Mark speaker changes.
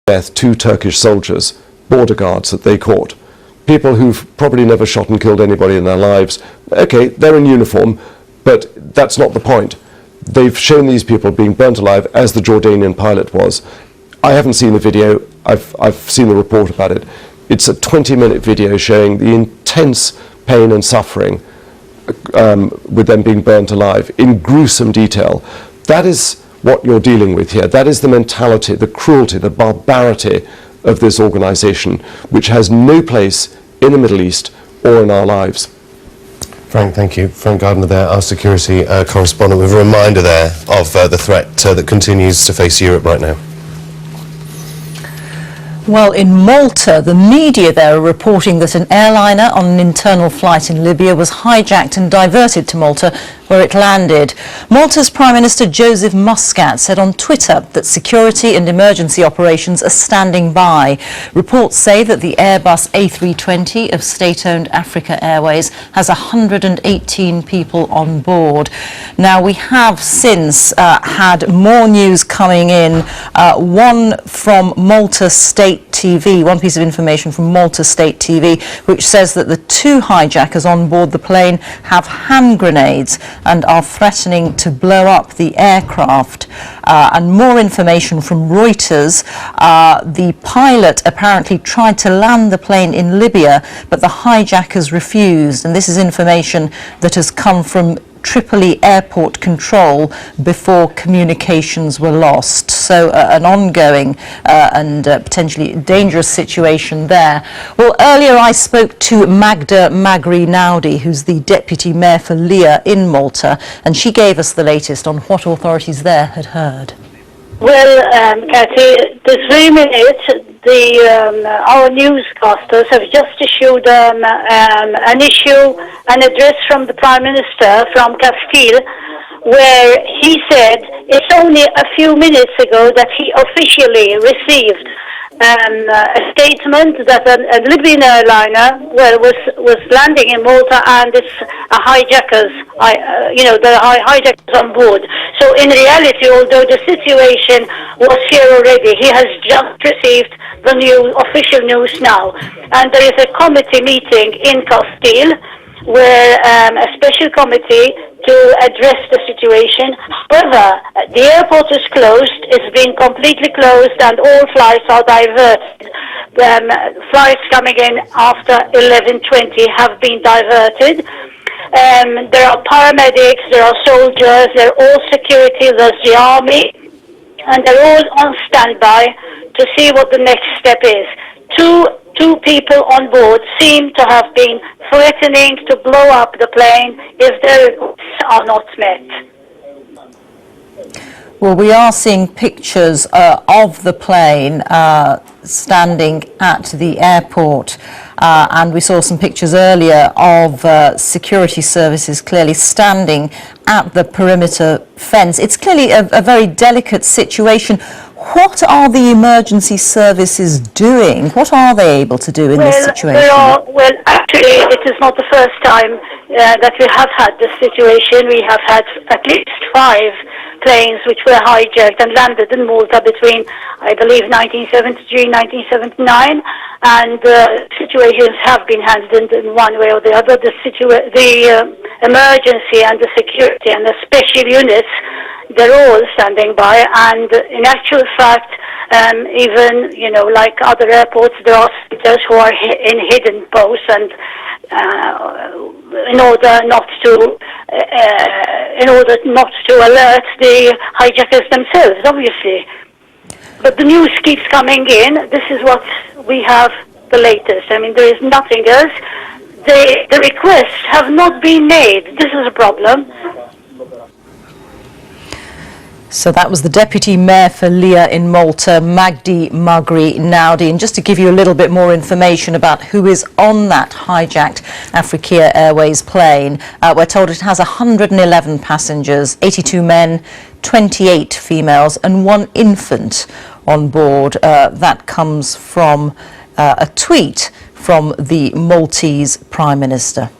Speaker 1: death 2 Turkish soldiers, border guards that they caught. People who've probably never shot and killed anybody in their lives. Okay, they're in uniform, but that's not the point. They've shown these people being burnt alive, as the Jordanian pilot was. I haven't seen the video, I've seen the report about it. It's a 20-minute video showing the intense pain and suffering with them being burnt alive in gruesome detail. That is what you're dealing with here. That is the mentality, the cruelty, the barbarity of this organisation, which has no place in the Middle East or in our lives.
Speaker 2: Frank, thank you. Frank Gardner there, our security correspondent, with a reminder there of the threat that continues to face Europe right now.
Speaker 3: Well, in Malta, the media there are reporting that an airliner on an internal flight in Libya was hijacked and diverted to Malta, where it landed. Malta's Prime Minister Joseph Muscat said on Twitter that security and emergency operations are standing by. Reports say that the Airbus A320 of state-owned Africa Airways has 118 people on board. Now, we have since had more news coming in, one from Malta State TV, one piece of information from Malta State TV, which says that the 2 hijackers on board the plane have hand grenades and are threatening to blow up the aircraft. And more information from Reuters, the pilot apparently tried to land the plane in Libya, but the hijackers refused. And this is information that has come from Tripoli airport control before communications were lost. So an ongoing and potentially dangerous situation there. Well, earlier I spoke to Magda Magri-Naudi, who's the Deputy Mayor for Libya in Malta, and she gave us the latest on what authorities there had heard.
Speaker 4: Well, Cathy, this very minute, our newscasters have just issued an address from the Prime Minister from Castile, where he said it's only a few minutes ago that he officially received a statement that a Libyan airliner was landing in Malta, and it's a hijackers, hijackers on board. So in reality, although the situation was here already, he has just received the new official news now. And there is a committee meeting in Castile where a special committee to address the situation. However, the airport is closed, it's been completely closed, and all flights are diverted. Flights coming in after 11:20 have been diverted. There are paramedics, there are soldiers, there are all security, there's the army, and they're all on standby to see what the next step is. Two people on board seem to have been threatening to blow up the plane if their requests are not met.
Speaker 3: Well, we are seeing pictures of the plane standing at the airport, and we saw some pictures earlier of security services clearly standing at the perimeter fence. It's clearly a very delicate situation. What are the emergency services doing? What are they able to do in this situation?
Speaker 4: Actually, it is not the first time that we have had this situation. We have had at least 5 planes which were hijacked and landed in Malta between, I believe, 1973 and 1979, and situations have been handled in one way or the other. The emergency and the security and the special units, they're all standing by, and in actual fact, even, like other airports, there are soldiers who are in hidden posts, and in order not to alert the hijackers themselves, obviously. But the news keeps coming in. This is what we have, the latest. I mean, there is nothing else. The requests have not been made. This is a problem.
Speaker 3: So that was the Deputy Mayor for Libya in Malta, Magda Magri-Naudi. And just to give you a little bit more information about who is on that hijacked Afriqiyah Airways plane, we're told it has 111 passengers, 82 men, 28 females and 1 infant on board. That comes from a tweet from the Maltese Prime Minister.